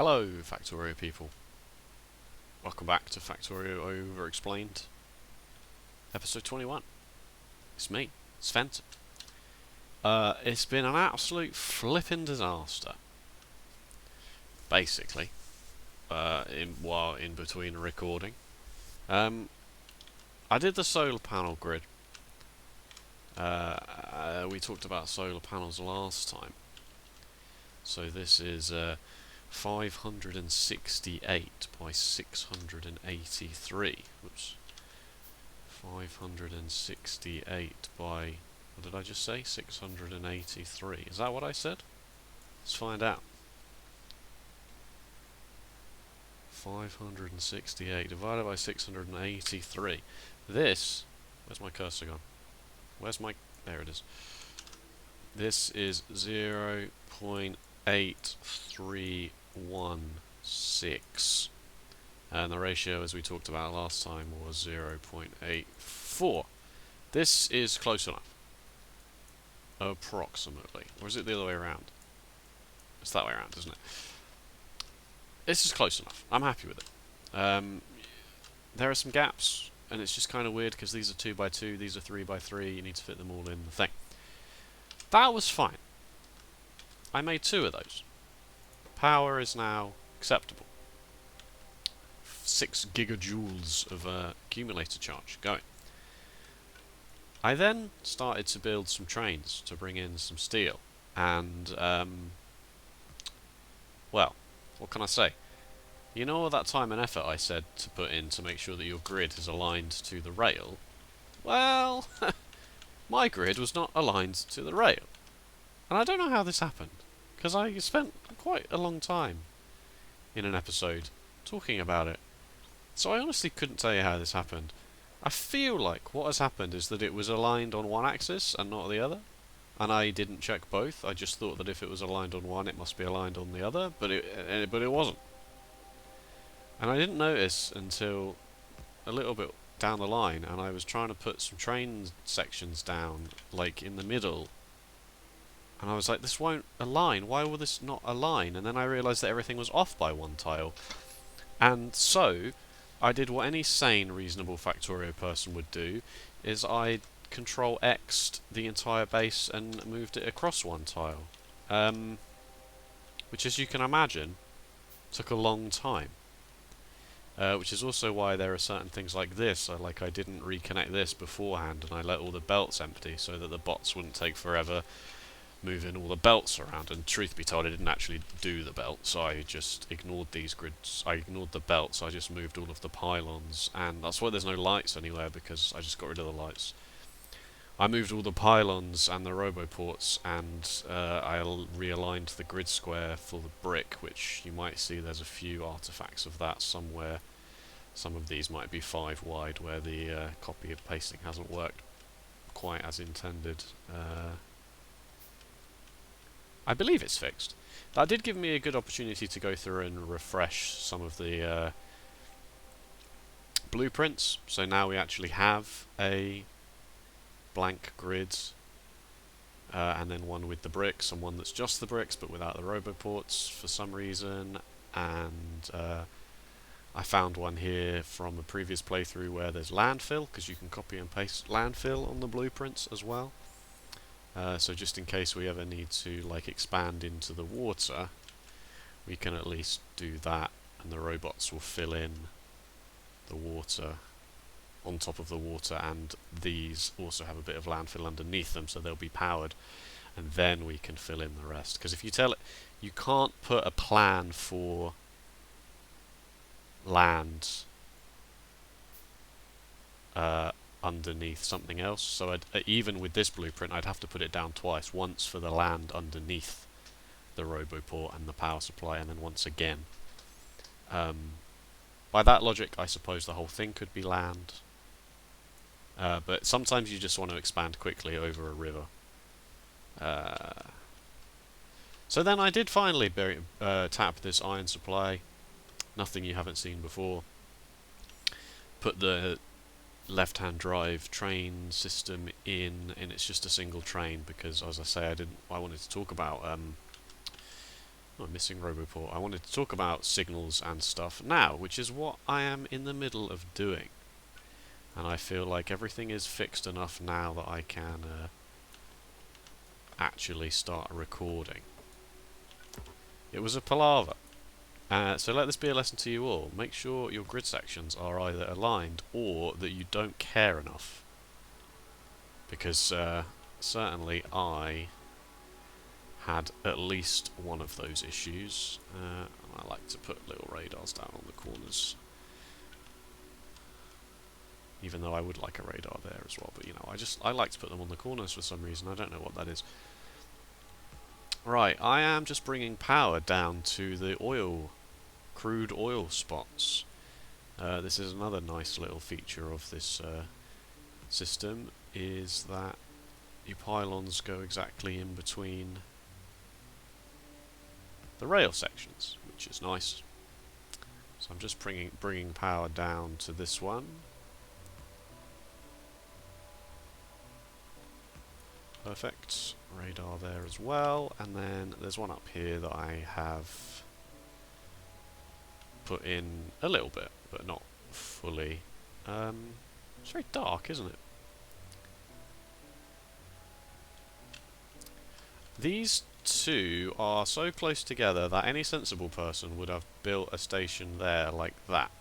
Hello, Factorio people. Welcome back to Factorio Overexplained, episode 21. It's me, Sven. It's been an absolute flipping disaster, basically, while in between recording. I did the solar panel grid. We talked about solar panels last time. So this is 568 by 683. Oops. 568 by, what did I just say? 683. Is that what I said? Let's find out. 568 divided by 683. This, where's my cursor gone? There it is. This is 0.8316. And the ratio, as we talked about last time, was 0.84. This is close enough. Approximately. Or is it the other way around? It's that way around, isn't it? This is close enough. I'm happy with it. There are some gaps, and it's just kind of weird because these are 2x2, these are 3x3, you need to fit them all in the thing. That was fine. I made 2 of those. Power is now acceptable. 6 gigajoules of accumulator charge going. I then started to build some trains to bring in some steel, and well, what can I say? You know all that time and effort I said to put in to make sure that your grid is aligned to the rail? Well, my grid was not aligned to the rail. And I don't know how this happened, because I spent quite a long time in an episode talking about it. So I honestly couldn't tell you how this happened. I feel like what has happened is that it was aligned on one axis and not the other. And I didn't check both. I just thought that if it was aligned on one, it must be aligned on the other, but it wasn't. And I didn't notice until a little bit down the line, and I was trying to put some train sections down, like in the middle. And I was like, this won't align. Why will this not align? And then I realised that everything was off by one tile. And so I did what any sane, reasonable Factorio person would do, is I Control X'd the entire base and moved it across one tile. Which, as you can imagine, took a long time. Which is also why there are certain things like this, like I didn't reconnect this beforehand and I let all the belts empty so that the bots wouldn't take forever moving all the belts around. And truth be told, I didn't actually do the belts, I just ignored these grids. I ignored the belts, I just moved all of the pylons, and that's why there's no lights anywhere, because I just got rid of the lights. I moved all the pylons and the roboports, and I realigned the grid square for the brick, which you might see there's a few artifacts of that somewhere. Some of these might be 5 wide, where the copy and pasting hasn't worked quite as intended. I believe it's fixed. That did give me a good opportunity to go through and refresh some of the blueprints, so now we actually have a blank grid, and then one with the bricks and one that's just the bricks but without the roboports for some reason, and I found one here from a previous playthrough where there's landfill, because you can copy and paste landfill on the blueprints as well. So just in case we ever need to like expand into the water, we can at least do that, and the robots will fill in the water on top of the water, and these also have a bit of landfill underneath them, so they'll be powered, and then we can fill in the rest. Because if you tell it, you can't put a plan for land underneath something else, so even with this blueprint I'd have to put it down twice, once for the land underneath the roboport and the power supply, and then once again. By that logic, I suppose the whole thing could be land, but sometimes you just want to expand quickly over a river. So then I did finally tap this iron supply, nothing you haven't seen before, put the left-hand drive train system in, and it's just a single train because, as I say, I wanted to talk about Oh, missing Roboport. I wanted to talk about signals and stuff now, which is what I am in the middle of doing. And I feel like everything is fixed enough now that I can actually start recording. It was a palaver. So let this be a lesson to you all. Make sure your grid sections are either aligned or that you don't care enough. Because certainly I had at least one of those issues. I like to put little radars down on the corners. Even though I would like a radar there as well, but you know, I like to put them on the corners for some reason. I don't know what that is. Right, I am just bringing power down to the crude oil spots. This is another nice little feature of this system, is that your pylons go exactly in between the rail sections, which is nice. So I'm just bringing power down to this one. Perfect. Radar there as well, and then there's one up here that I have put in a little bit, but not fully. It's very dark, isn't it? These two are so close together that any sensible person would have built a station there like that.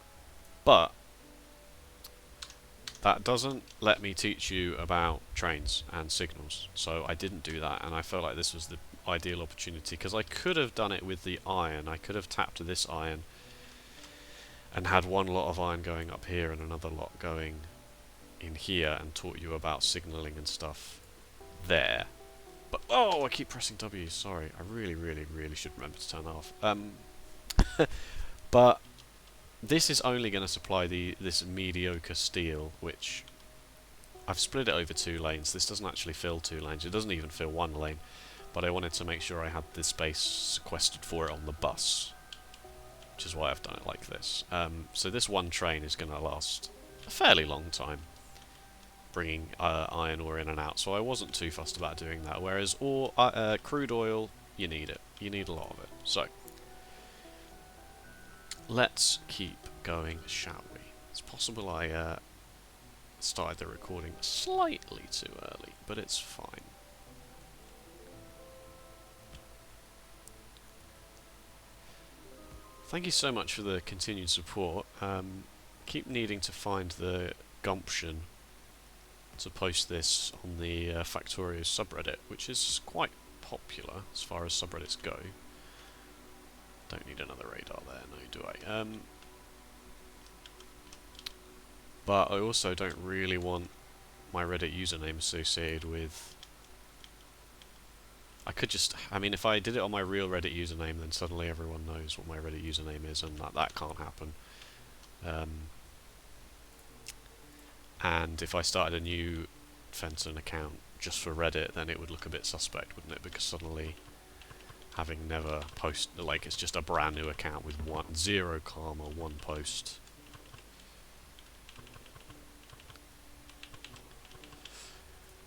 But that doesn't let me teach you about trains and signals, so I didn't do that, and I felt like this was the ideal opportunity, because I could have done it with the iron. I could have tapped this iron and had one lot of iron going up here and another lot going in here and taught you about signalling and stuff there. But, oh, I keep pressing W, sorry. I really, really, really should remember to turn that off. But this is only going to supply this mediocre steel, which I've split it over 2 lanes. This doesn't actually fill 2 lanes. It doesn't even fill 1 lane. But I wanted to make sure I had this space sequestered for it on the bus, which is why I've done it like this. So this one train is going to last a fairly long time, bringing iron ore in and out. So I wasn't too fussed about doing that. Whereas crude oil, you need it. You need a lot of it. So let's keep going, shall we? It's possible I started the recording slightly too early, but it's fine. Thank you so much for the continued support. Keep needing to find the gumption to post this on the Factorio subreddit, which is quite popular as far as subreddits go. Don't need another radar there, no, do I? But I also don't really want my Reddit username associated with... I could just... I mean, if I did it on my real Reddit username, then suddenly everyone knows what my Reddit username is, and that can't happen. And if I started a new Fenton account just for Reddit, then it would look a bit suspect, wouldn't it? Because suddenly, having never posted, like, it's just a brand new account with 0 karma, 1 post.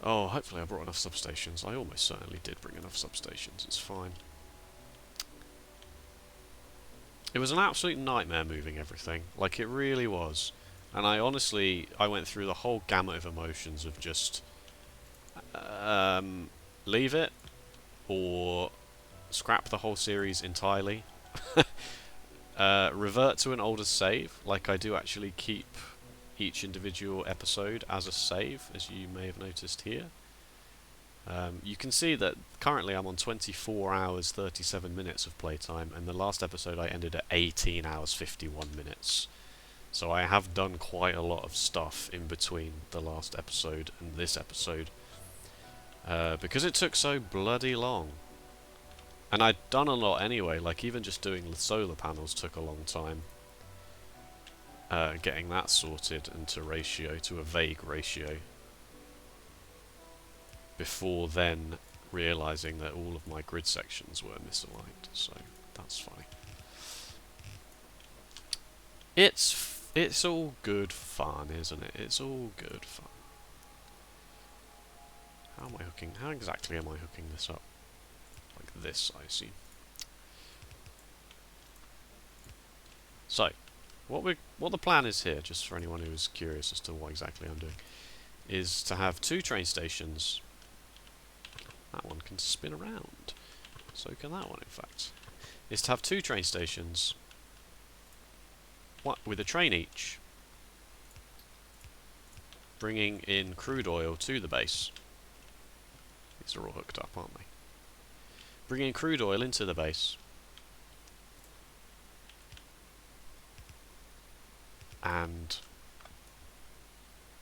Oh, hopefully I brought enough substations. I almost certainly did bring enough substations, it's fine. It was an absolute nightmare moving everything, like it really was. And I went through the whole gamut of emotions of just leave it, or scrap the whole series entirely, revert to an older save, like I do actually keep each individual episode as a save, as you may have noticed here. You can see that currently I'm on 24 hours 37 minutes of playtime, and the last episode I ended at 18 hours 51 minutes. So I have done quite a lot of stuff in between the last episode and this episode, because it took so bloody long. And I'd done a lot anyway, like even just doing the solar panels took a long time. Getting that sorted into a vague ratio, before then realising that all of my grid sections were misaligned, so that's funny. It's all good fun, isn't it? It's all good fun. How exactly am I hooking this up? Like this, I see. So, what the plan is here, just for anyone who is curious as to what exactly I'm doing, is to have two train stations. That one can spin around. So can that one, in fact. Is to have two train stations, with a train each, bringing in crude oil to the base. These are all hooked up, aren't they? Bringing crude oil into the base, and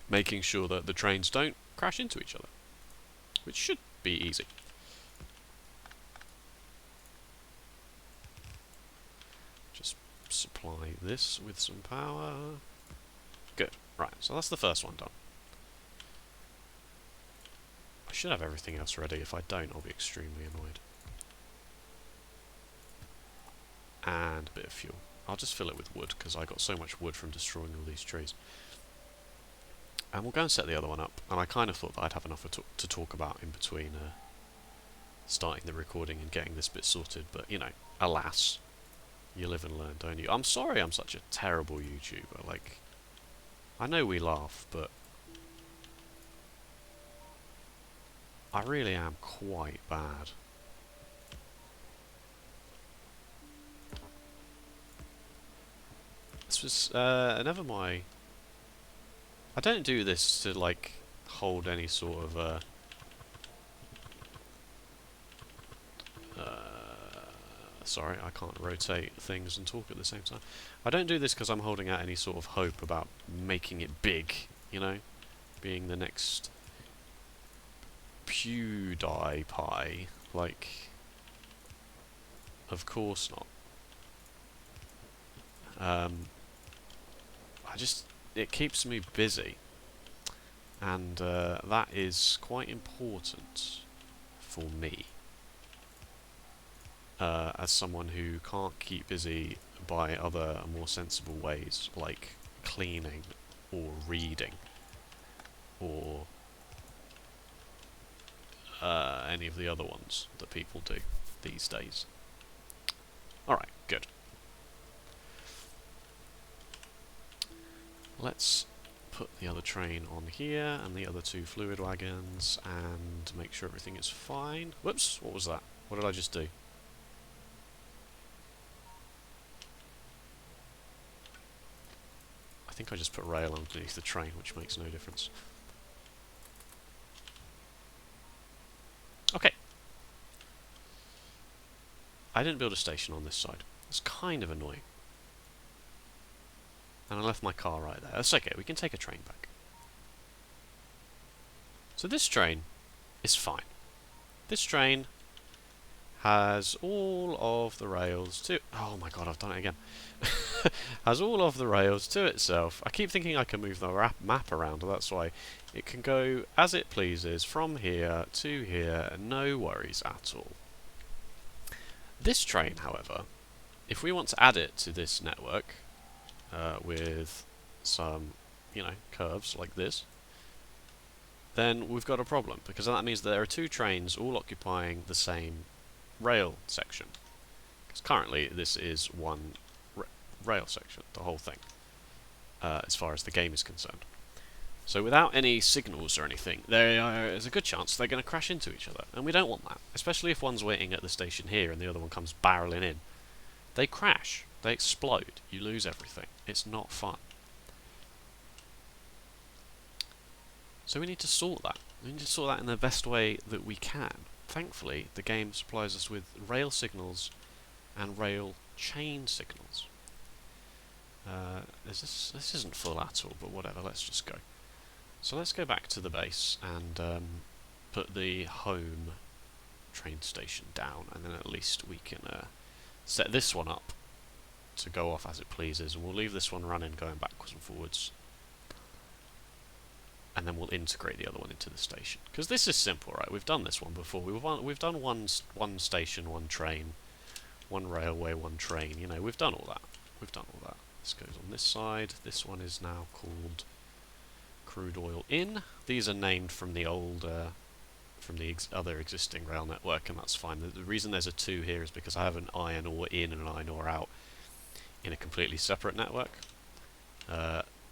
making sure that the trains don't crash into each other, which should be easy. Just supply this with some power. Good. Right, so that's the first one done. I should have everything else ready. If I don't, I'll be extremely annoyed. And a bit of fuel. I'll just fill it with wood, because I got so much wood from destroying all these trees. And we'll go and set the other one up. And I kind of thought that I'd have enough to talk about in between starting the recording and getting this bit sorted. But, you know, alas, you live and learn, don't you? I'm sorry I'm such a terrible YouTuber. Like, I know we laugh, but I really am quite bad. This was never my... I don't do this to, like, hold any sort of sorry, I can't rotate things and talk at the same time. I don't do this because I'm holding out any sort of hope about making it big, you know? Being the next PewDiePie. Like, of course not. It keeps me busy. And that is quite important for me. As someone who can't keep busy by other more sensible ways, like cleaning or reading or any of the other ones that people do these days. Alright, good. Let's put the other train on here and the other two fluid wagons and make sure everything is fine. Whoops, what was that? What did I just do? I think I just put rail underneath the train, which makes no difference. Okay. I didn't build a station on this side. It's kind of annoying. And I left my car right there. That's okay, we can take a train back. So this train is fine. This train has all of the rails to... Oh my god, I've done it again. Has all of the rails to itself. I keep thinking I can move the map around, that's why. It can go as it pleases from here to here, no worries at all. This train, however, if we want to add it to this network, with some, you know, curves like this, then we've got a problem, because that means there are two trains all occupying the same rail section. Because currently this is one rail section, the whole thing, as far as the game is concerned. So without any signals or anything, there's a good chance they're going to crash into each other, and we don't want that, especially if one's waiting at the station here and the other one comes barreling in. They crash, they explode, you lose everything. It's not fun. So we need to sort that. We need to sort that in the best way that we can. Thankfully, the game supplies us with rail signals and rail chain signals. This isn't full at all, but whatever, let's just go. So let's go back to the base and put the home train station down, and then at least we can set this one up to go off as it pleases, and we'll leave this one running, going backwards and forwards, and then we'll integrate the other one into the station. Because this is simple, right? We've done this one before. We've done one station, one train, one railway, one train. You know, we've done all that. We've done all that. This goes on this side. This one is now called crude oil in. These are named from the old, from the other existing rail network, and that's fine. The reason there's a 2 here is because I have an iron ore in and an iron ore out in a completely separate network.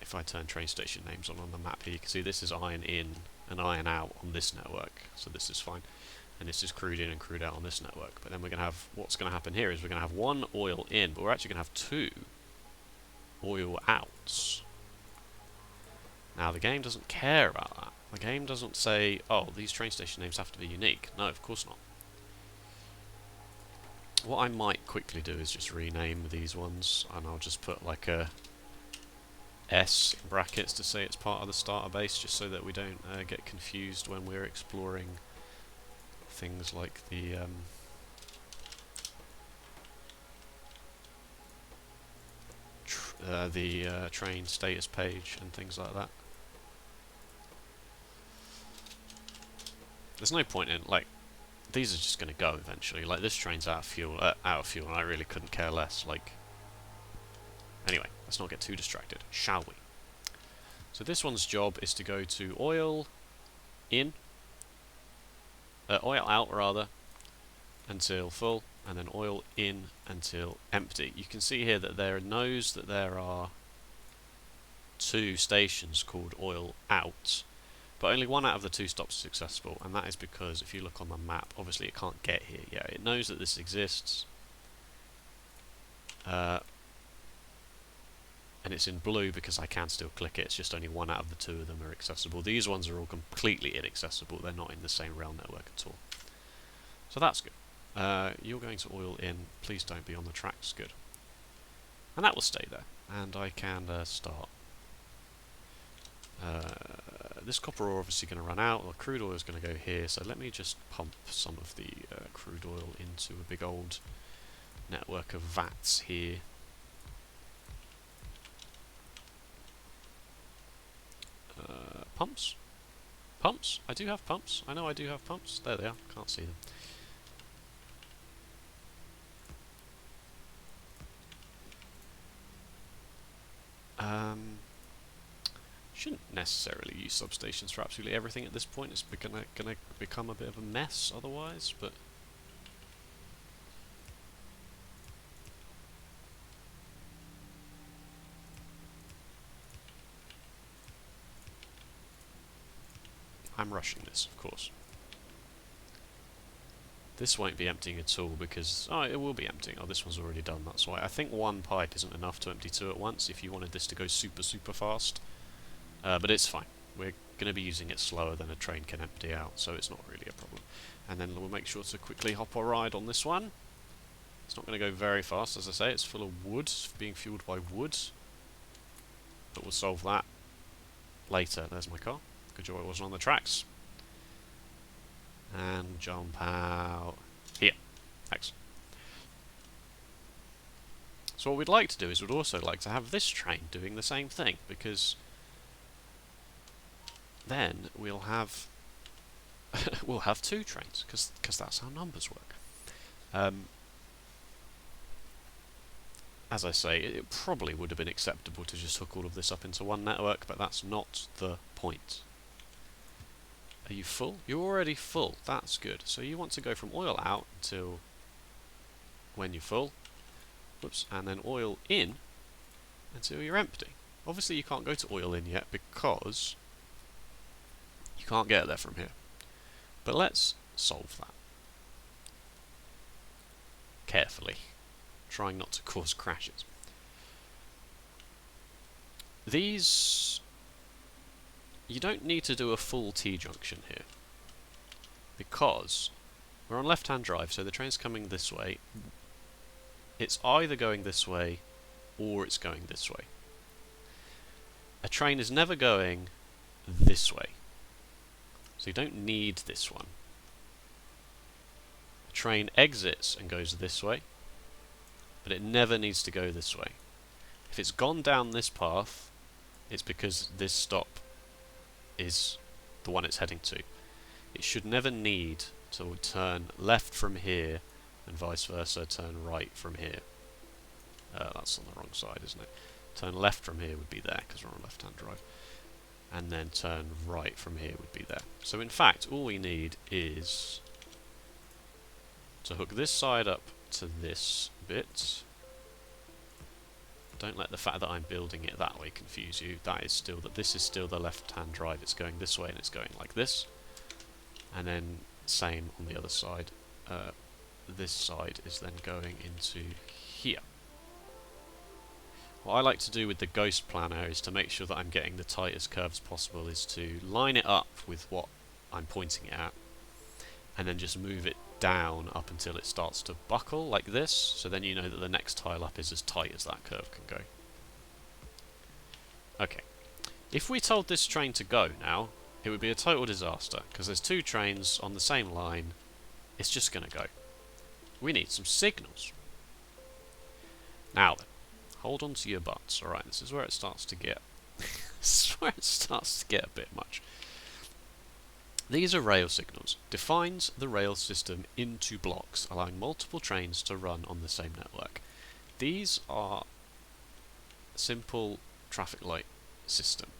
If I turn train station names on the map here, you can see this is iron in and iron out on this network, so this is fine. And this is crude in and crude out on this network. But then we're going to have, what's going to happen here is we're going to have one oil in, but we're actually going to have two oil outs. Now the game doesn't care about that. The game doesn't say, oh, these train station names have to be unique. No, of course not. What I might quickly do is just rename these ones, and I'll just put like a S in brackets to say it's part of the starter base, just so that we don't get confused when we're exploring things like the train status page and things like that. There's no point in, like, these are just going to go eventually. Like, this train's out of fuel, and I really couldn't care less. Like, anyway, let's not get too distracted, shall we? So this one's job is to go to oil in, oil out rather, until full, and then oil in until empty. You can see here that there knows that there are two stations called oil out, but only one out of the two stops is accessible, and that is because if you look on the map, obviously it can't get here yet. It knows that this exists, and it's in blue because I can still click it. It's just only one out of the two of them are accessible. These ones are all completely inaccessible. They're not in the same rail network at all. So that's good. You're going to oil in. Please don't be on the tracks. Good. And that will stay there. And I can start. This copper ore obviously going to run out. Well, crude oil is going to go here. So let me just pump some of the crude oil into a big old network of vats here. Pumps? Pumps? I do have pumps. I know I do have pumps. There they are. Can't see them. Shouldn't necessarily use substations for absolutely everything at this point. It's gonna become a bit of a mess otherwise, but I'm rushing this, of course. This won't be emptying at all because... oh, it will be emptying. Oh, this one's already done, that's why. I think one pipe isn't enough to empty two at once if you wanted this to go super, super fast. But it's fine. We're going to be using it slower than a train can empty out, so it's not really a problem. And then we'll make sure to quickly hop a ride on this one. It's not going to go very fast, as I say. It's full of wood, being fueled by wood. But we'll solve that later. There's my car. Good job it wasn't on the tracks. And jump out here. Excellent. So what we'd like to do is we'd also like to have this train doing the same thing, because then we'll have we'll have two trains, because that's how numbers work. As I say, it probably would have been acceptable to just hook all of this up into one network, but that's not the point. Are you full? You're already full. That's good. So you want to go from oil out until when you're full. Whoops. And then oil in until you're empty. Obviously you can't go to oil in yet because you can't get there from here. But let's solve that. Carefully. Trying not to cause crashes. These... you don't need to do a full T-junction here, because we're on left-hand drive, so the train's coming this way. It's either going this way, or it's going this way. A train is never going this way, so you don't need this one. A train exits and goes this way, but it never needs to go this way. If it's gone down this path, it's because this stop is the one it's heading to. It should never need to turn left from here and vice versa, turn right from here. That's on the wrong side, isn't it? Turn left from here would be there, because we're on left-hand drive. And then turn right from here would be there. So in fact, all we need is to hook this side up to this bit, Don't let the fact that I'm building it that way confuse you. This is still the left-hand drive. It's going this way and it's going like this. And then same on the other side. This side is then going into here. What I like to do with the ghost planner is to make sure that I'm getting the tightest curves possible, is to line it up with what I'm pointing it at, and then just move it down up until it starts to buckle like this, so then you know that the next tile up is as tight as that curve can go. Okay, if we told this train to go now, it would be a total disaster, because there's two trains on the same line. It's just going to go. We need some signals. Now then, hold on to your butts. Alright, this is where it starts to get this is where it starts to get a bit much. These are rail signals. Defines the rail system into blocks, allowing multiple trains to run on the same network. These are simple traffic light system.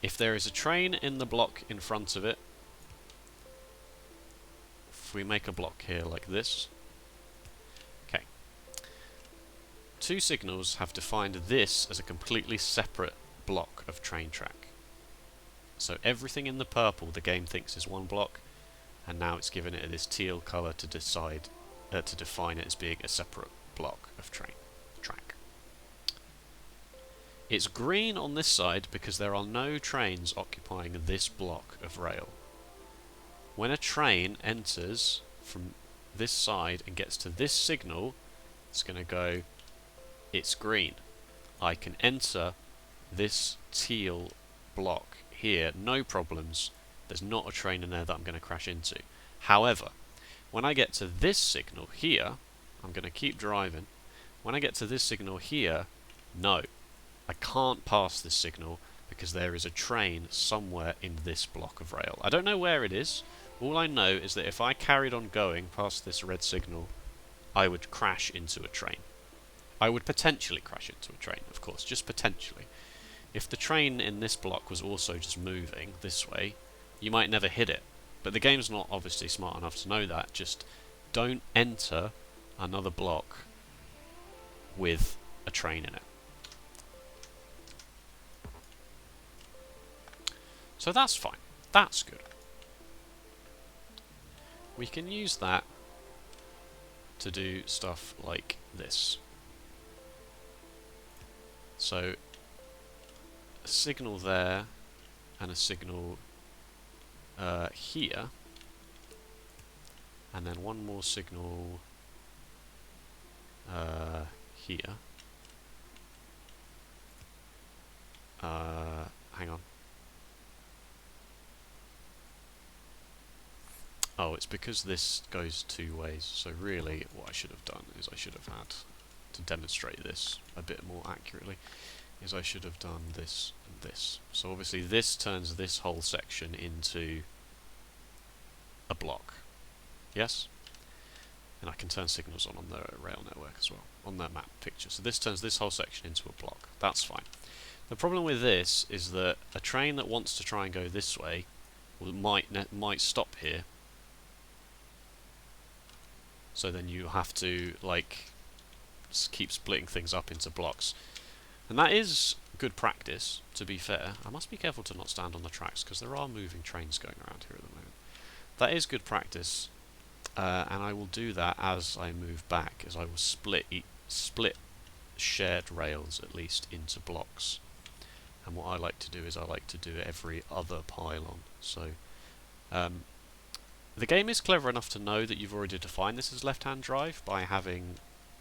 If there is a train in the block in front of it, if we make a block here like this, okay, two signals have defined this as a completely separate block of train track. So everything in the purple the game thinks is one block, and now it's given it this teal colour to define it as being a separate block of train track. It's green on this side because there are no trains occupying this block of rail. When a train enters from this side and gets to this signal, it's going to go, it's green. I can enter this teal block here, no problems. There's not a train in there that I'm going to crash into. However, when I get to this signal here, I'm going to keep driving. When I get to this signal here, no. I can't pass this signal because there is a train somewhere in this block of rail. I don't know where it is. All I know is that if I carried on going past this red signal, I would crash into a train. I would potentially crash into a train, of course, just potentially. If the train in this block was also just moving this way, you might never hit it. But the game's not obviously smart enough to know that. Just don't enter another block with a train in it. So that's fine. That's good. We can use that to do stuff like this. So a signal there and a signal here, and then one more signal here. Hang on. Oh, it's because this goes two ways, so really what I should have done is I should have had, to demonstrate this a bit more accurately, is I should have done this and this. So obviously this turns this whole section into a block. Yes? And I can turn signals on the rail network as well, on that map picture. So this turns this whole section into a block. That's fine. The problem with this is that a train that wants to try and go this way might stop here. So then you have to like keep splitting things up into blocks. And that is good practice, to be fair. I must be careful to not stand on the tracks because there are moving trains going around here at the moment. That is good practice, and I will do that as I move back, as I will split shared rails at least into blocks. And what I like to do is I like to do every other pylon. So the game is clever enough to know that you've already defined this as left-hand drive by having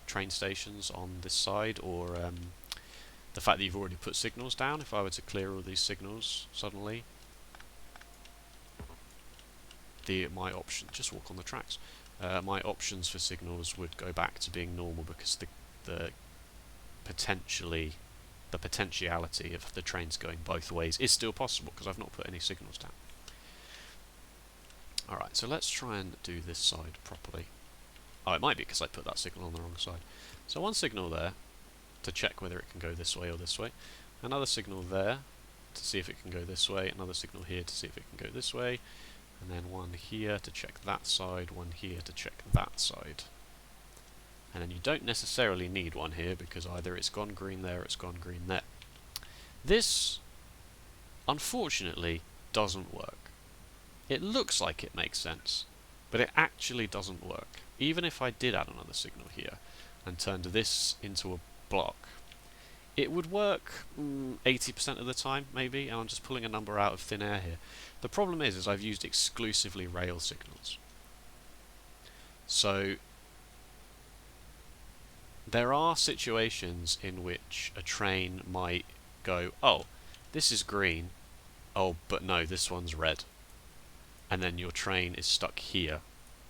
train stations on this side, or the fact that you've already put signals down. If I were to clear all these signals suddenly, my option, just walk on the tracks, my options for signals would go back to being normal, because the potentiality of the trains going both ways is still possible because I've not put any signals down. Alright, so let's try and do this side properly. Oh, it might be because I put that signal on the wrong side. So one signal there to check whether it can go this way or this way. Another signal there to see if it can go this way. Another signal here to see if it can go this way. And then one here to check that side. One here to check that side. And then you don't necessarily need one here because either it's gone green there or it's gone green there. This, unfortunately, doesn't work. It looks like it makes sense, but it actually doesn't work. Even if I did add another signal here and turned this into a block, it would work 80% of the time, maybe, and I'm just pulling a number out of thin air here. The problem is I've used exclusively rail signals. So there are situations in which a train might go, oh, this is green, oh, but no, this one's red. And then your train is stuck here,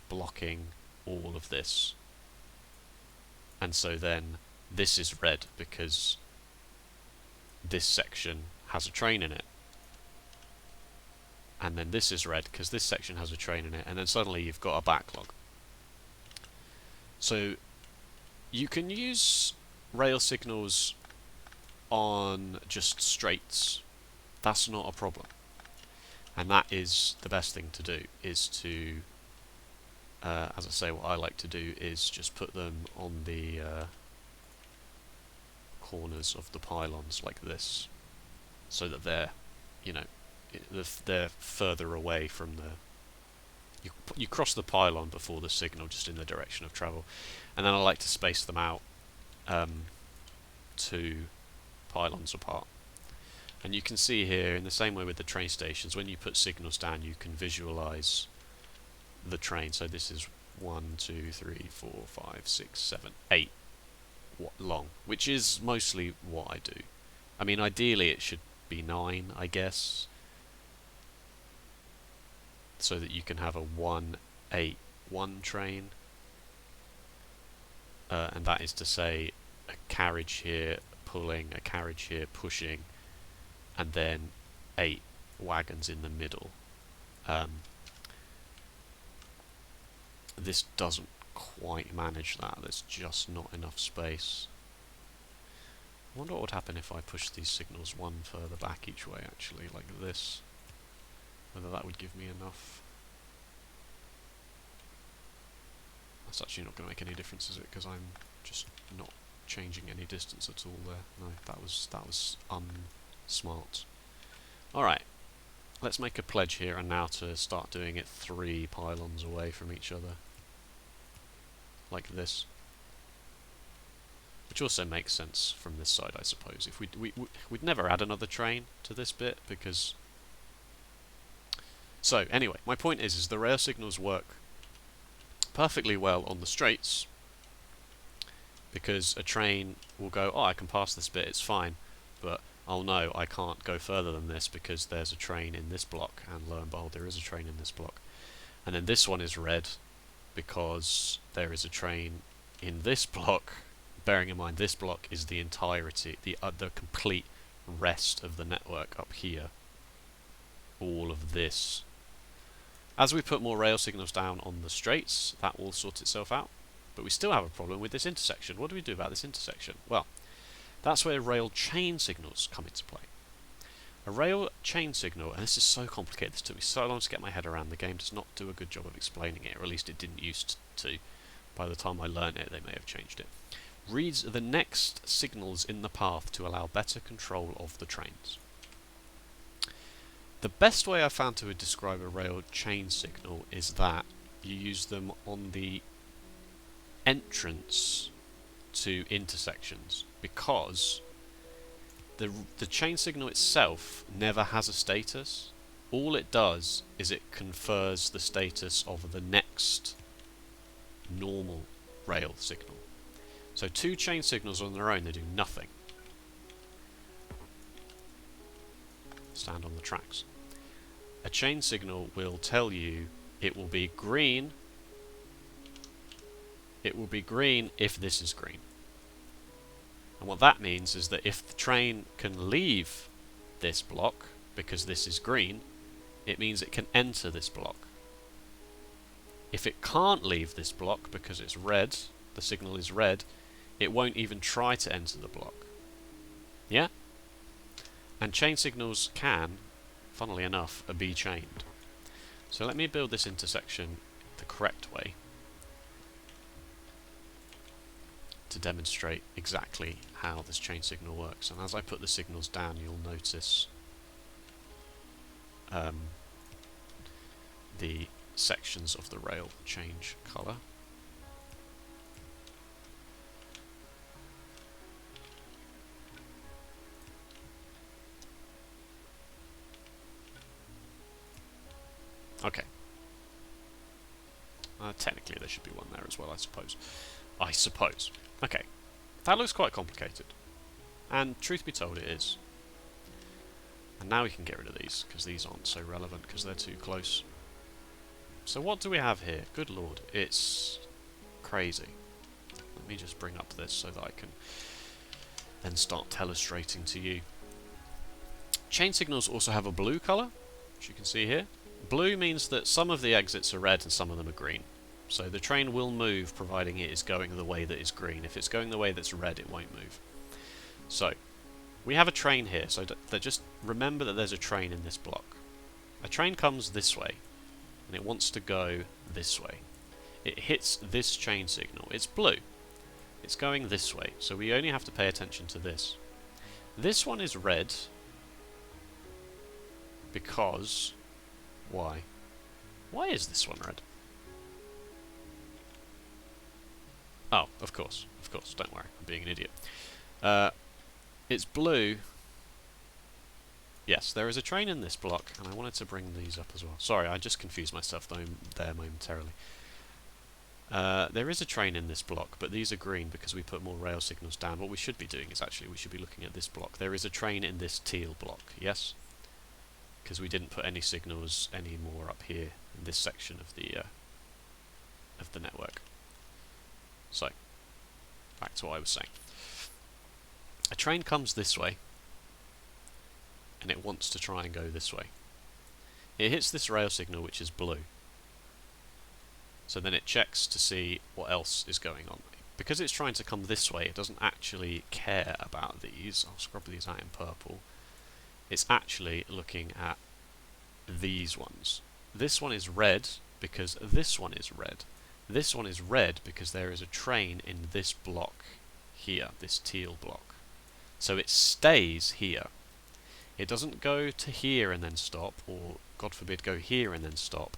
blocking all of this. And so then this is red because this section has a train in it. And then this is red because this section has a train in it. And then suddenly you've got a backlog. So you can use rail signals on just straights. That's not a problem. And that is the best thing to do, is to, as I say, what I like to do is just put them on the corners of the pylons like this, so that they're, you know, they're further away from the... You cross the pylon before the signal, just in the direction of travel. And then I like to space them out 2 pylons apart. And you can see here, in the same way with the train stations, when you put signals down, you can visualize the train. So this is 1, 2, 3, 4, 5, 6, 7, 8 long, which is mostly what I do. I mean, ideally it should be 9, I guess, so that you can have a 1, 8, 1 train. And that is to say, a carriage here pulling, a carriage here pushing, and then 8 wagons in the middle. This doesn't quite manage that. There's just not enough space. I wonder what would happen if I pushed these signals one further back each way, actually, like this. Whether that would give me enough. That's actually not going to make any difference, is it? Because I'm just not changing any distance at all there. No, that was unsmart. Alright, let's make a pledge here and now to start doing it 3 pylons away from each other. Like this. Which also makes sense from this side, I suppose. If we'd never add another train to this bit, because... So, anyway, my point is the rail signals work perfectly well on the straights, because a train will go, oh, I can pass this bit, it's fine, but oh no, I can't go further than this because there's a train in this block, and lo and behold, there is a train in this block. And then this one is red because there is a train in this block, bearing in mind this block is the entirety, the complete rest of the network up here. All of this. As we put more rail signals down on the straights, that will sort itself out. But we still have a problem with this intersection. What do we do about this intersection? Well, that's where rail chain signals come into play. A rail chain signal, and this is so complicated, this took me so long to get my head around, the game does not do a good job of explaining it, or at least it didn't used to. By the time I learned it, they may have changed it. Reads the next signals in the path to allow better control of the trains. The best way I've found to describe a rail chain signal is that you use them on the entrance to intersections, because the chain signal itself never has a status. All it does is it confers the status of the next normal rail signal. So 2 chain signals on their own, they do nothing. Stand on the tracks. A chain signal will tell you it will be green. It will be green if this is green. And what that means is that if the train can leave this block because this is green, it means it can enter this block. If it can't leave this block because it's red, the signal is red, it won't even try to enter the block. Yeah? And chain signals can, funnily enough, be chained. So let me build this intersection the correct way. to demonstrate exactly how this chain signal works. And as I put the signals down, you'll notice the sections of the rail change colour. Okay. Technically there should be one there as well, I suppose. Okay. That looks quite complicated. And truth be told, it is. And now we can get rid of these, because these aren't so relevant, because they're too close. So what do we have here? Good lord, it's crazy. Let me just bring up this so that I can then start illustrating to you. Chain signals also have a blue colour, which you can see here. Blue means that some of the exits are red and some of them are green. So the train will move providing it is going the way that is green. If it's going the way that's red, it won't move. So, we have a train here, so just remember that there's a train in this block. A train comes this way, and it wants to go this way. It hits this chain signal. It's blue. It's going this way, so we only have to pay attention to this. This one is red, because... why? Why is this one red? Oh, of course, don't worry, I'm being an idiot. It's blue. Yes, there is a train in this block, and I wanted to bring these up as well. Sorry, I just confused myself there momentarily. There is a train in this block, but these are green because we put more rail signals down. What we should be doing is actually we should be looking at this block. There is a train in this teal block, yes? Because we didn't put any signals any more up here in this section of the network. So, back to what I was saying. A train comes this way, and it wants to try and go this way. It hits this rail signal, which is blue. So then it checks to see what else is going on. Because it's trying to come this way, it doesn't actually care about these. I'll scrub these out in purple. It's actually looking at these ones. This one is red because this one is red. This one is red because there is a train in this block here, this teal block. So it stays here. It doesn't go to here and then stop, or God forbid go here and then stop.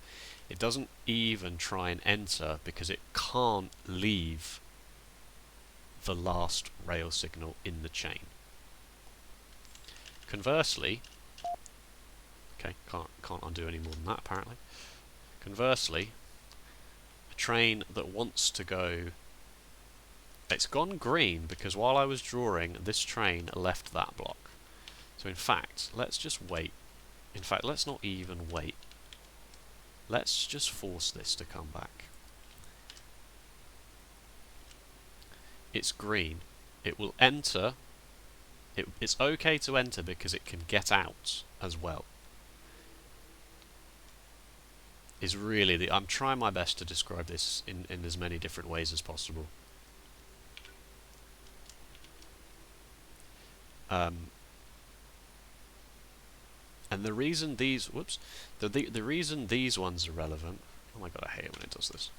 It doesn't even try and enter because it can't leave the last rail signal in the chain. Conversely, okay, can't undo any more than that apparently. Conversely, a train that wants to go, it's gone green because while I was drawing, this train left that block. So in fact, let's just wait. In fact, let's not even wait. Let's just force this to come back. It's green. It will enter. It's okay to enter because it can get out as well. Is really I'm trying my best to describe this in as many different ways as possible. And the reason these, the reason these ones are relevant, oh my god, I hate it when it does this.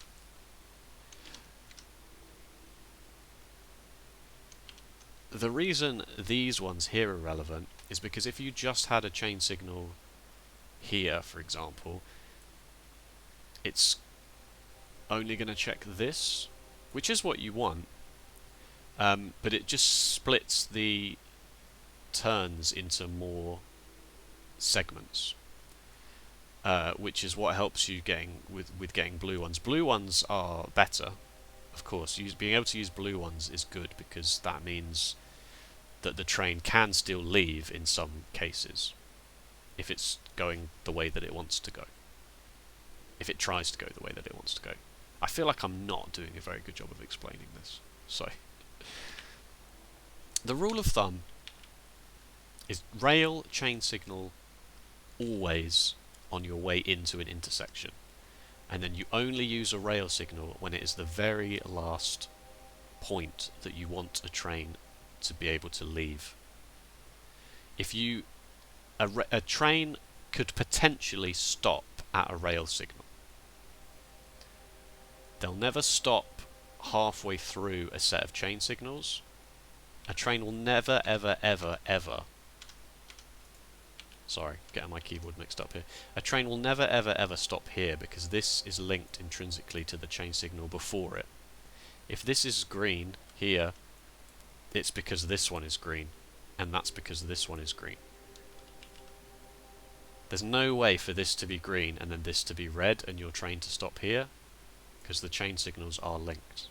The reason these ones here are relevant is because if you just had a chain signal here, for example, it's only going to check this, which is what you want, but it just splits the turns into more segments, which is what helps you with getting blue ones. Blue ones are better, of course. Being able to use blue ones is good because that means that the train can still leave in some cases if it's going the way that it wants to go. If it tries to go the way that it wants to go. I feel like I'm not doing a very good job of explaining this. So, the rule of thumb is rail chain signal always on your way into an intersection, and then you only use a rail signal when it is the very last point that you want a train to be able to leave. If you a train could potentially stop at a rail signal. They'll never stop halfway through a set of chain signals, a train will never, ever, ever, ever... Sorry, getting my keyboard mixed up here. A train will never, ever, ever stop here because this is linked intrinsically to the chain signal before it. If this is green here, it's because this one is green, and that's because this one is green. There's no way for this to be green and then this to be red and your train to stop here, because the chain signals are linked.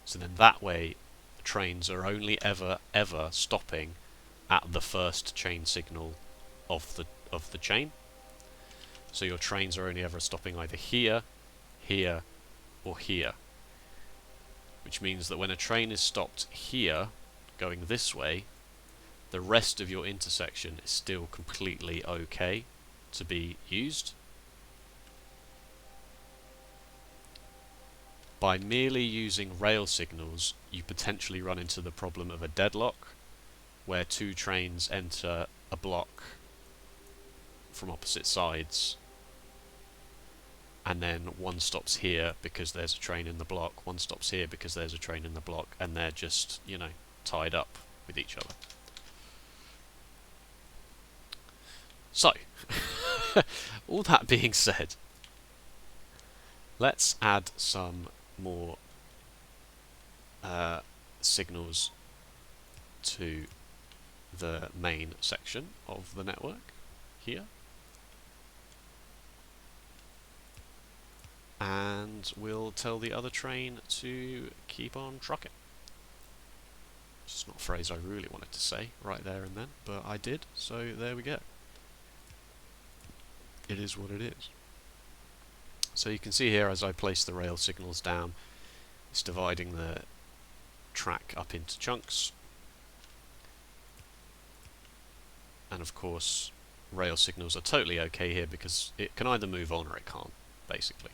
So then that way, trains are only ever, ever stopping at the first chain signal of the chain. So your trains are only ever stopping either here, here, or here. Which means that when a train is stopped here, going this way, the rest of your intersection is still completely okay to be used. By merely using rail signals, you potentially run into the problem of a deadlock, where two trains enter a block from opposite sides, and then one stops here because there's a train in the block, one stops here because there's a train in the block, and they're just, you know, tied up with each other. So, all that being said, let's add some more signals to the main section of the network here. And we'll tell the other train to keep on trucking. It's not a phrase I really wanted to say right there and then, but I did, so there we go. It is what it is. So you can see here as I place the rail signals down, it's dividing the track up into chunks. And of course, rail signals are totally okay here because it can either move on or it can't, basically.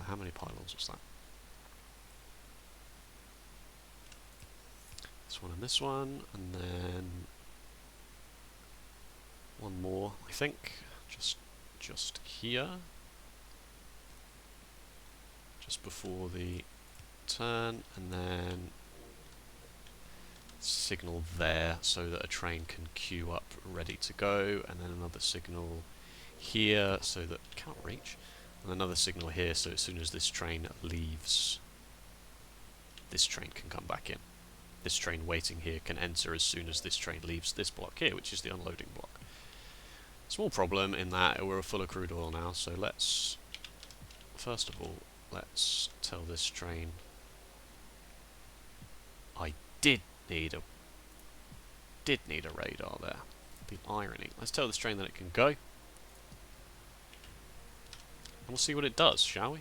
How many pylons was that? This one and this one, and then one more, I think, just here, just before the turn, and then signal there so that a train can queue up ready to go, and then another signal here so that can't reach, and another signal here so as soon as this train leaves, this train can come back in. This train waiting here can enter as soon as this train leaves this block here, which is the unloading block. Small problem in that we're full of crude oil now, so let's, first of all, let's tell this train, I did need a radar there. The irony. Let's tell this train that it can go. And we'll see what it does, shall we?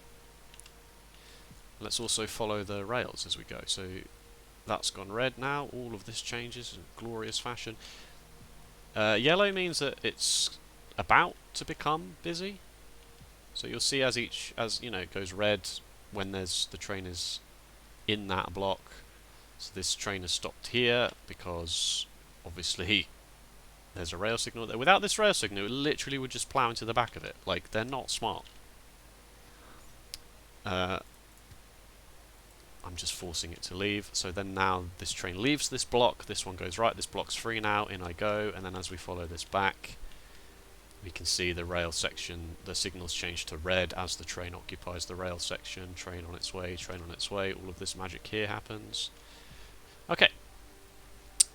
Let's also follow the rails as we go. So that's gone red now. All of this changes in glorious fashion. Yellow means that it's about to become busy. So you'll see as you know, it goes red when the train is in that block. So this train has stopped here because obviously there's a rail signal there. Without this rail signal, it literally would just plow into the back of it. Like, they're not smart. I'm just forcing it to leave. So then now this train leaves this block, this one goes right, this block's free now, in I go, and then as we follow this back, we can see the rail section, the signals change to red as the train occupies the rail section, train on its way, all of this magic here happens. Okay,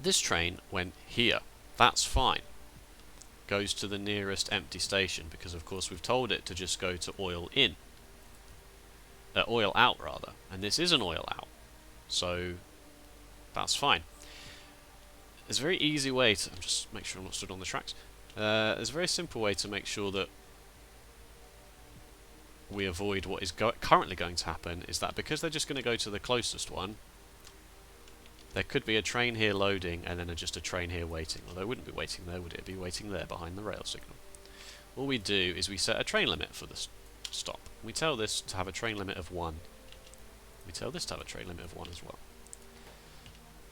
this train went here, that's fine. Goes to the nearest empty station, because of course we've told it to just go to oil in. Oil out rather, and this is an oil out, so that's fine. There's a very easy way to, just make sure I'm not stood on the tracks, there's a very simple way to make sure that we avoid what is currently going to happen, is that because they're just going to go to the closest one, there could be a train here loading and then just a train here waiting, although it wouldn't be waiting there, would it? It'd be waiting there behind the rail signal. All we do is we set a train limit for this stop. We tell this to have a train limit of 1. We tell this to have a train limit of 1 as well.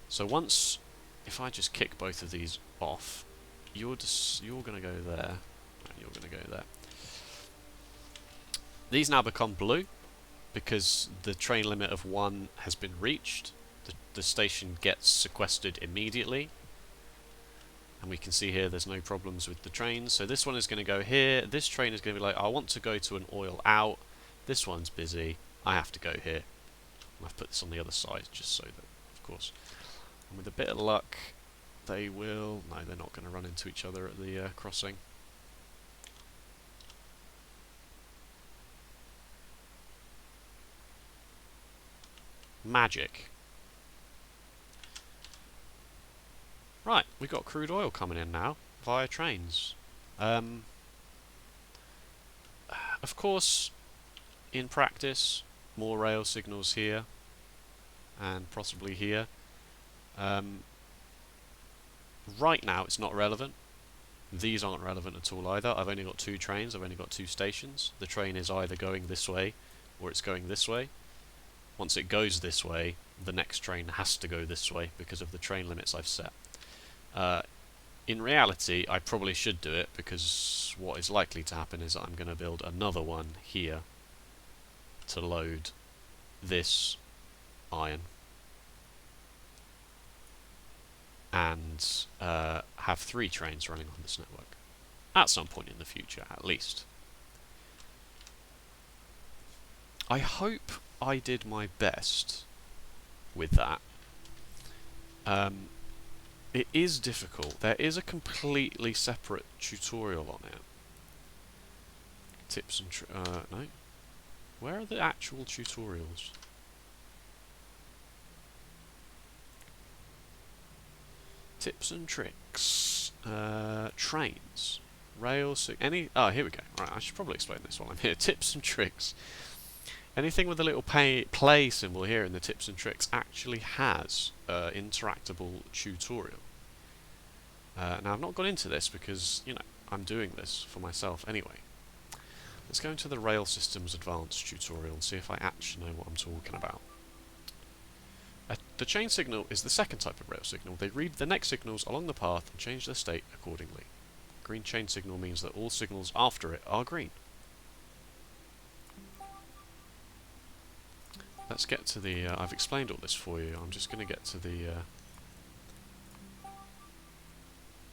So once, if I just kick both of these off, you're going to go there, and you're going to go there. These now become blue because the train limit of 1 has been reached. The station gets sequestered immediately. And we can see here there's no problems with the trains. So this one is going to go here. This train is going to be like, I want to go to an oil out. This one's busy. I have to go here. And I've put this on the other side just so that, of course. And with a bit of luck, they will... No, they're not going to run into each other at the crossing. Magic. Right, we've got crude oil coming in now via trains. Of course, in practice, more rail signals here and possibly here. Right now, it's not relevant. These aren't relevant at all either. I've only got 2 trains. I've only got 2 stations. The train is either going this way or it's going this way. Once it goes this way, the next train has to go this way because of the train limits I've set. In reality, I probably should do it because what is likely to happen is I'm going to build another one here to load this iron and have 3 trains running on this network at some point in the future, at least. I hope I did my best with that. It is difficult. There is a completely separate tutorial on it. Tips and no. Where are the actual tutorials? Tips and tricks. Trains. Rails. Oh, here we go. Right, I should probably explain this while I'm here. Tips and tricks. Anything with a little play symbol here in the tips and tricks actually has interactable tutorial. Now I've not gone into this because, you know, I'm doing this for myself anyway. Let's go into the Rail Systems Advanced tutorial and see if I actually know what I'm talking about. The chain signal is the second type of rail signal. They read the next signals along the path and change their state accordingly. Green chain signal means that all signals after it are green. Let's get to the... I've explained all this for you. I'm just going to get to the...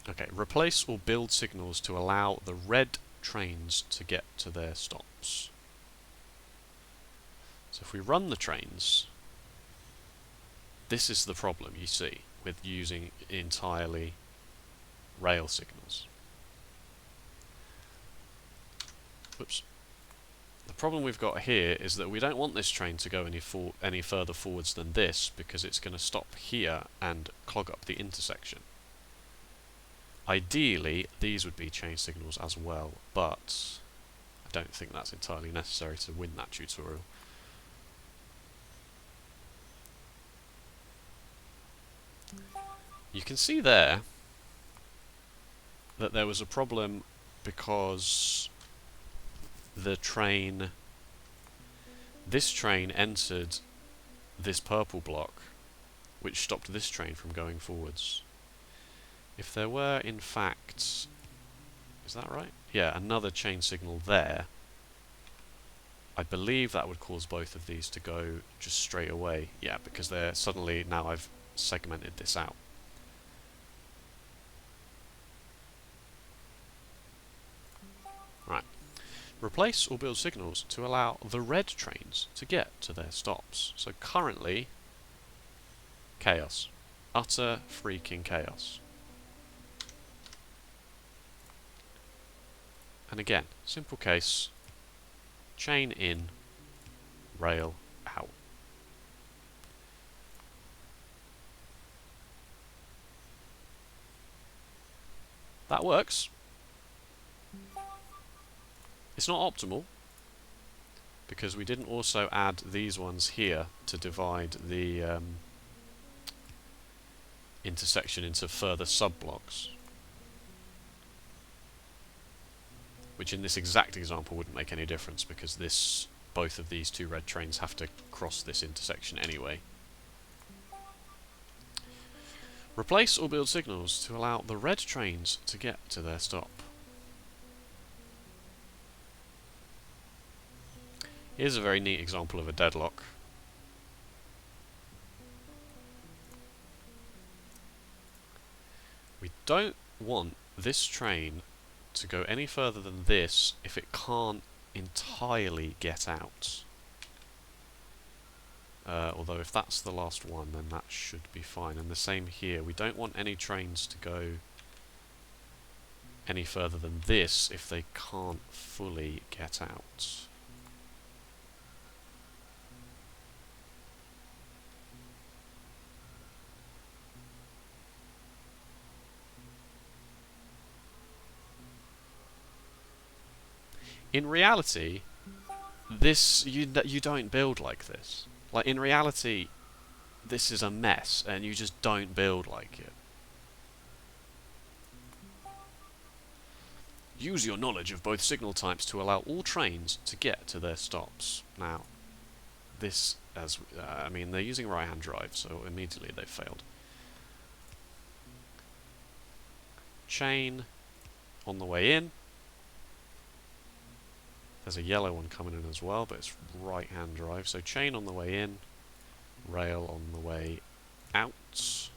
Okay, replace or build signals to allow the red trains to get to their stops. So if we run the trains, this is the problem you see with using entirely rail signals. Whoops. The problem we've got here is that we don't want this train to go any further forwards than this because it's going to stop here and clog up the intersection. Ideally, these would be chain signals as well, but I don't think that's entirely necessary to win that tutorial. You can see there that there was a problem because this train entered this purple block, which stopped this train from going forwards. If there were, in fact, is that right? Yeah, another chain signal there, I believe that would cause both of these to go just straight away. Yeah, because they're suddenly, now I've segmented this out. Right. Replace or build signals to allow the red trains to get to their stops. So currently, chaos. Utter freaking chaos. And again, simple case, chain in, rail out. That works. It's not optimal, because we didn't also add these ones here to divide the intersection into further sub-blocks. Which in this exact example wouldn't make any difference because both of these 2 red trains have to cross this intersection anyway. Replace or build signals to allow the red trains to get to their stop. Here's a very neat example of a deadlock. We don't want this train to go any further than this if it can't entirely get out. Although if that's the last one, then that should be fine. And the same here. We don't want any trains to go any further than this if they can't fully get out. In reality, you don't build like this. Like, in reality, this is a mess, and you just don't build like it. Use your knowledge of both signal types to allow all trains to get to their stops. Now, this, I mean, they're using right-hand drive, so immediately they've failed. Chain on the way in. There's a yellow one coming in as well, but it's right-hand drive. So chain on the way in, rail on the way out.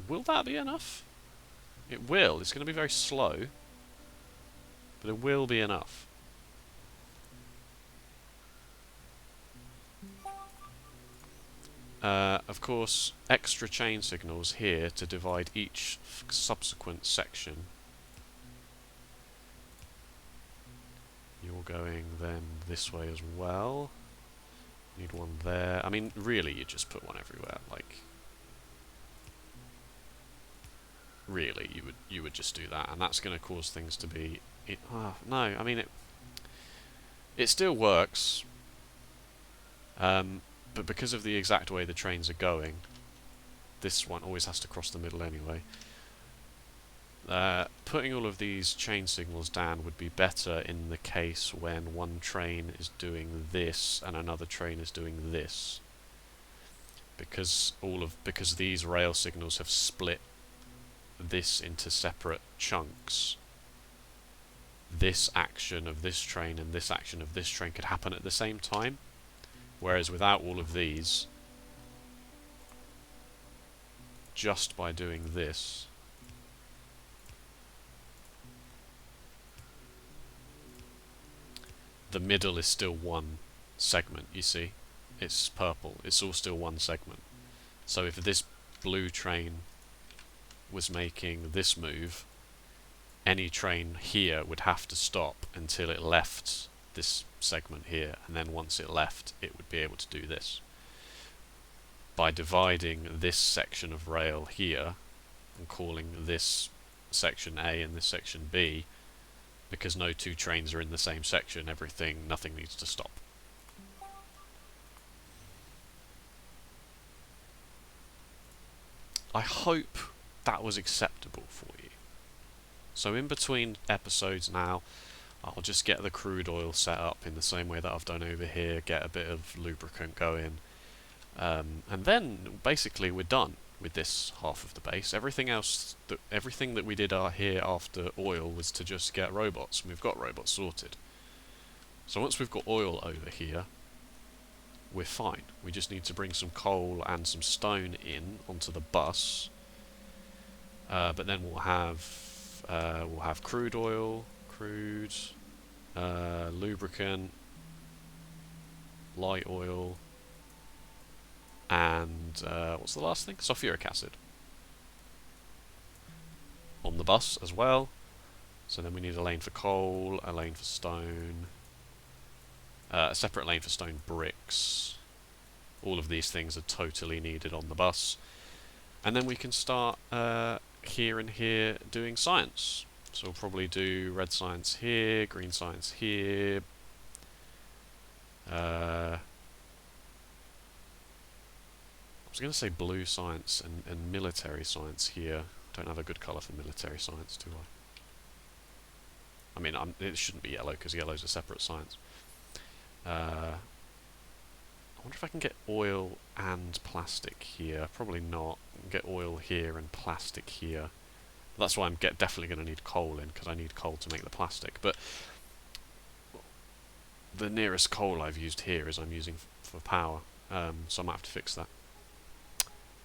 Will that be enough? It will. It's going to be very slow, but it will be enough. Of course, extra chain signals here to divide each subsequent section. You're going then this way as well. Need one there. I mean, really, you just put one everywhere. Like, really, you would just do that, and that's going to cause things to be. No, I mean it still works, but because of the exact way the trains are going, this one always has to cross the middle anyway. Putting all of these chain signals down would be better in the case when one train is doing this and another train is doing this, because these rail signals have split this into separate chunks. This action of this train and this action of this train could happen at the same time, whereas without all of these, just by doing this, the middle is still one segment, you see? It's purple. It's all still one segment. So if this blue train was making this move, any train here would have to stop until it left this segment here, and then once it left, it would be able to do this. By dividing this section of rail here and calling this section A and this section B, because no two trains are in the same section, nothing needs to stop. I hope that was acceptable for you. So in between episodes now, I'll just get the crude oil set up in the same way that I've done over here, get a bit of lubricant going, and then basically we're done with this half of the base. Everything that we did here after oil was to just get robots, and we've got robots sorted. So once we've got oil over here, we're fine. We just need to bring some coal and some stone in onto the bus, but then we'll have crude oil, lubricant, light oil, and what's the last thing? Sulfuric acid on the bus as well. So then we need a lane for coal, a lane for stone, a separate lane for stone bricks. All of these things are totally needed on the bus. And then we can start here and here doing science. So we'll probably do red science here, green science here. I was going to say blue science and military science here. Don't have a good colour for military science, do I? I mean, it shouldn't be yellow because yellow's a separate science. I wonder if I can get oil and plastic here. Probably not. Get oil here and plastic here. That's why I'm definitely going to need coal in, because I need coal to make the plastic. But the nearest coal I've used here is I'm using for power, so I might have to fix that.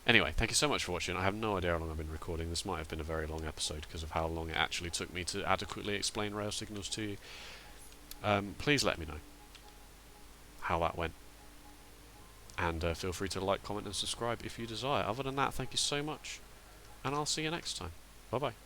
Anyway, thank you so much for watching. I have no idea how long I've been recording. This might have been a very long episode because of how long it actually took me to adequately explain rail signals to you. Please let me know how that went. And feel free to like, comment and subscribe if you desire. Other than that, thank you so much. And I'll see you next time. Bye bye.